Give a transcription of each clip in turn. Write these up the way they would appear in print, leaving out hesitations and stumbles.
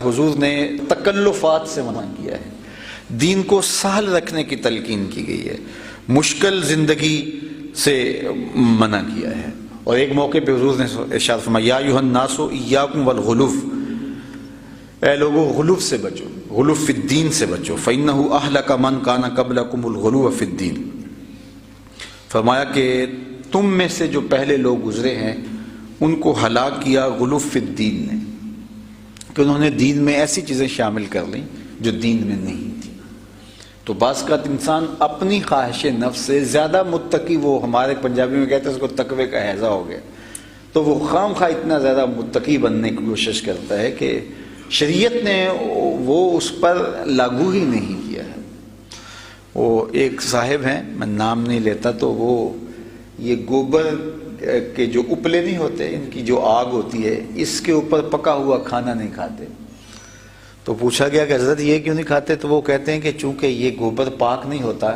حضور نے تکلفات سے منع کیا ہے، دین کو سہل رکھنے کی تلقین کی گئی ہے، مشکل زندگی سے منع کیا ہے۔ اور ایک موقع پہ حضور نے ارشاد فرمایا یا ایھا الناس ایاکم والغلو، اے لوگوں غلو سے بچو، غلو فی الدین سے بچو، فإنہ اہلک من کان قبلکم الغلو فی الدین۔ فرمایا کہ تم میں سے جو پہلے لوگ گزرے ہیں ان کو ہلاک کیا غلو فی الدین نے، کہ انہوں نے دین میں ایسی چیزیں شامل کر لیں جو دین میں نہیں تھی۔ تو بعض کا انسان اپنی خواہش نفس سے زیادہ متقی، وہ ہمارے پنجابی میں کہتے ہیں اس کو تقوی کا ہیضہ ہو گیا، تو وہ خام خواہ اتنا زیادہ متقی بننے کی کوشش کرتا ہے کہ شریعت نے وہ اس پر لاگو ہی نہیں کیا ہے۔ وہ ایک صاحب ہیں، میں نام نہیں لیتا، تو وہ یہ گوبر کے جو اپلے نہیں ہوتے، ان کی جو آگ ہوتی ہے، اس کے اوپر پکا ہوا کھانا نہیں کھاتے۔ تو پوچھا گیا کہ حضرت یہ کیوں نہیں کھاتے؟ تو وہ کہتے ہیں کہ چونکہ یہ گوبر پاک نہیں ہوتا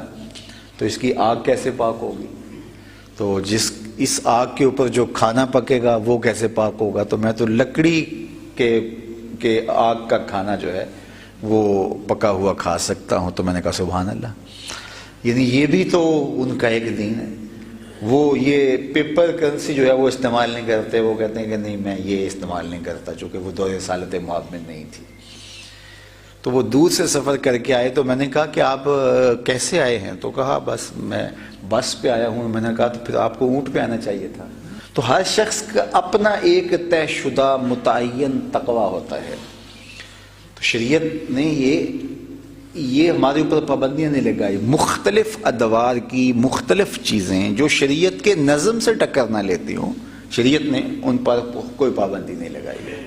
تو اس کی آگ کیسے پاک ہوگی، تو اس آگ کے اوپر جو کھانا پکے گا وہ کیسے پاک ہوگا، تو میں تو لکڑی کے آگ کا کھانا جو ہے وہ پکا ہوا کھا سکتا ہوں۔ تو میں نے کہا سبحان اللہ، یعنی یہ بھی تو ان کا ایک دین ہے۔ وہ یہ پیپر کرنسی جو ہے وہ استعمال نہیں کرتے، وہ کہتے ہیں کہ نہیں میں یہ استعمال نہیں کرتا، چونکہ وہ دور رسالت مآب میں نہیں تھی۔ تو وہ دور سے سفر کر کے آئے، تو میں نے کہا کہ آپ کیسے آئے ہیں؟ تو کہا بس میں بس پہ آیا ہوں۔ میں نے کہا تو پھر آپ کو اونٹ پہ آنا چاہیے تھا۔ تو ہر شخص کا اپنا ایک طے شدہ متعین تقویٰ ہوتا ہے۔ تو شریعت نے یہ ہمارے اوپر پابندیاں نہیں لگائی، مختلف ادوار کی مختلف چیزیں جو شریعت کے نظم سے ٹکر نہ لیتی ہوں، شریعت نے ان پر کوئی پابندی نہیں لگائی ہے۔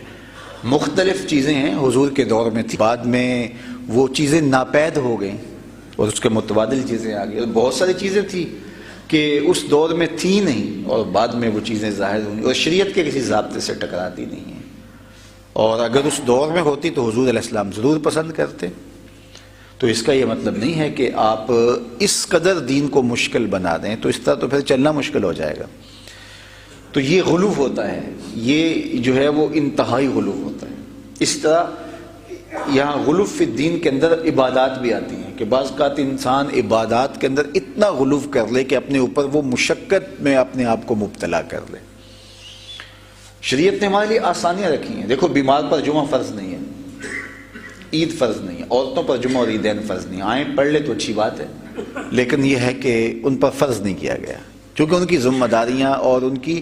مختلف چیزیں ہیں، حضور کے دور میں تھی، بعد میں وہ چیزیں ناپید ہو گئیں اور اس کے متبادل چیزیں آ گئی، اور بہت ساری چیزیں تھیں کہ اس دور میں تھی نہیں اور بعد میں وہ چیزیں ظاہر ہوئیں، اور شریعت کے کسی ضابطے سے ٹکراتی نہیں ہیں، اور اگر اس دور میں ہوتی تو حضور علیہ السلام ضرور پسند کرتے۔ تو اس کا یہ مطلب نہیں ہے کہ آپ اس قدر دین کو مشکل بنا دیں، تو اس طرح تو پھر چلنا مشکل ہو جائے گا۔ تو یہ غلو ہوتا ہے، یہ جو ہے وہ انتہائی غلو ہوتا ہے۔ اس طرح یہاں غلو فی الدین کے اندر عبادات بھی آتی ہیں کہ بعض اوقات انسان عبادات کے اندر اتنا غلو کر لے کہ اپنے اوپر وہ مشقت میں اپنے آپ کو مبتلا کر لے۔ شریعت نے ہمارے لیے آسانیاں رکھی ہیں۔ دیکھو بیمار پر جمعہ فرض نہیں ہے، عید فرض نہیں ہے، عورتوں پر جمعہ اور عیدین فرض نہیں، آئیں پڑھ لے تو اچھی بات ہے، لیکن یہ ہے کہ ان پر فرض نہیں کیا گیا، کیونکہ ان کی ذمہ داریاں اور ان کی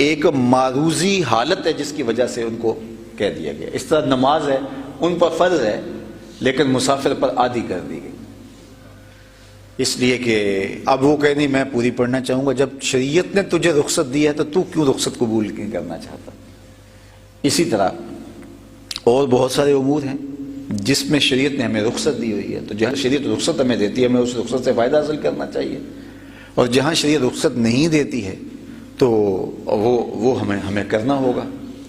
ایک معروضی حالت ہے جس کی وجہ سے ان کو کہہ دیا گیا۔ اس طرح نماز ہے، ان پر فرض ہے لیکن مسافر پر عادی کر دی گئی، اس لیے کہ اب وہ کہہ نہیں میں پوری پڑھنا چاہوں گا۔ جب شریعت نے تجھے رخصت دی ہے تو کیوں رخصت قبول نہیں کرنا چاہتا؟ اسی طرح اور بہت سارے امور ہیں جس میں شریعت نے ہمیں رخصت دی ہوئی ہے، تو جہاں شریعت رخصت ہمیں دیتی ہے ہمیں اس رخصت سے فائدہ حاصل کرنا چاہیے، اور جہاں شریعت رخصت نہیں دیتی ہے تو وہ ہمیں کرنا ہوگا۔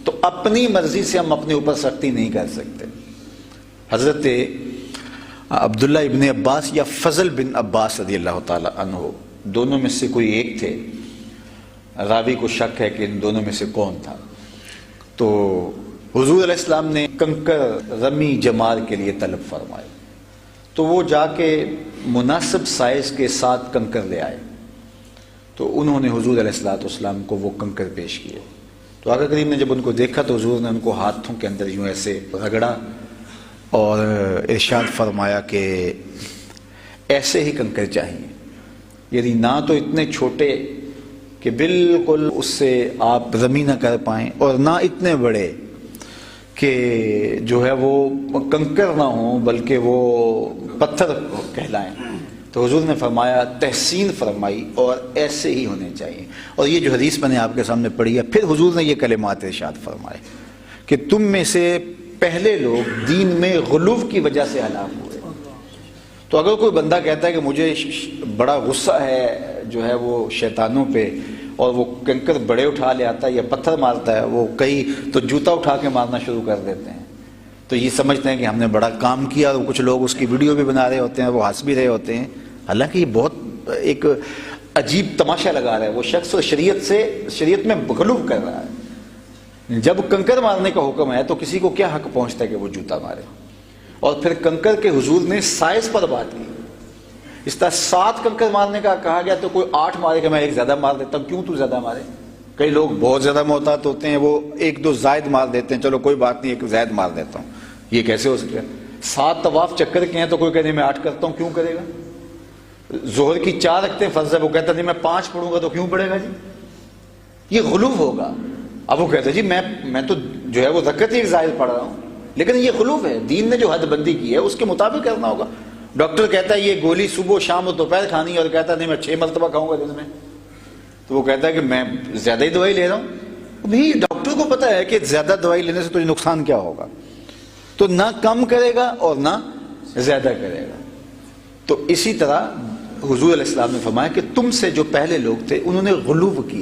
تو اپنی مرضی سے ہم اپنے اوپر سختی نہیں کر سکتے۔ حضرت عبداللہ ابن عباس یا فضل بن عباس رضی اللہ تعالی عنہ، دونوں میں سے کوئی ایک تھے، راوی کو شک ہے کہ ان دونوں میں سے کون تھا۔ تو حضور علیہ السلام نے کنکر رمی جمار کے لیے طلب فرمائے، تو وہ جا کے مناسب سائز کے ساتھ کنکر لے آئے، تو انہوں نے حضور علیہ السلام کو وہ کنکر پیش کیے۔ تو آقا کریم نے جب ان کو دیکھا تو حضور نے ان کو ہاتھوں کے اندر یوں ایسے رگڑا اور ارشاد فرمایا کہ ایسے ہی کنکر چاہیے، یعنی نہ تو اتنے چھوٹے کہ بالکل اس سے آپ رمی نہ کر پائیں، اور نہ اتنے بڑے کہ جو ہے وہ کنکر نہ ہوں بلکہ وہ پتھر کہلائیں۔ تو حضور نے فرمایا تحسین فرمائی اور ایسے ہی ہونے چاہیے۔ اور یہ جو حدیث میں نے آپ کے سامنے پڑھی ہے، پھر حضور نے یہ کلمات ارشاد فرمائے کہ تم میں سے پہلے لوگ دین میں غلو کی وجہ سے ہلاک ہوئے۔ تو اگر کوئی بندہ کہتا ہے کہ مجھے بڑا غصہ ہے جو ہے وہ شیطانوں پہ، اور وہ کنکر بڑے اٹھا لے آتا ہے یا پتھر مارتا ہے، وہ کئی تو جوتا اٹھا کے مارنا شروع کر دیتے ہیں، تو یہ سمجھتے ہیں کہ ہم نے بڑا کام کیا، اور کچھ لوگ اس کی ویڈیو بھی بنا رہے ہوتے ہیں، وہ ہنس بھی رہے ہوتے ہیں، حالانکہ یہ بہت ایک عجیب تماشا لگا رہا ہے وہ شخص، شریعت میں غلو کر رہا ہے۔ جب کنکر مارنے کا حکم ہے تو کسی کو کیا حق پہنچتا ہے کہ وہ جوتا مارے؟ اور پھر کنکر کے حضور نے سائز پر بات کی. اس طرح 7 کنکر مارنے کا کہا گیا تو کوئی 8 مارے کہ میں ایک زیادہ مار دیتا ہوں. کیوں تو زیادہ مارے؟ کئی لوگ بہت زیادہ محتاط ہوتے ہیں, وہ 1-2 زائد مار دیتے ہیں, چلو کوئی بات نہیں, ایک زائد مار دیتا ہوں. یہ کیسے ہو سکتا ہے؟ 7 طواف چکر کے ہیں تو کوئی کہتے میں 8 کرتا ہوں, کیوں کرے گا؟ ظہر کی 4 رکعتیں فرض ہے, وہ کہتا نہیں میں 5 پڑھوں گا تو کیوں پڑھے گا جی؟ یہ غلو ہوگا. اب وہ کہتے جی میں تو جو ہے وہ رکعت ہی ایک زائد پڑھ رہا ہوں, لیکن یہ غلو ہے. دین نے جو حد بندی کی ہے اس کے مطابق کرنا ہوگا. ڈاکٹر کہتا ہے یہ گولی صبح شام اور دوپہر کھانی ہے, اور کہتا ہے نہیں میں 6 مرتبہ کھاؤں گا دن میں, تو وہ کہتا ہے کہ میں زیادہ ہی دوائی لے رہا ہوں. نہیں, ڈاکٹر کو پتا ہے کہ زیادہ دوائی لینے سے تجھے نقصان کیا ہوگا, تو نہ کم کرے گا اور نہ زیادہ کرے گا. تو اسی طرح حضور علیہ السلام نے فرمایا کہ تم سے جو پہلے لوگ تھے انہوں نے غلو کیا.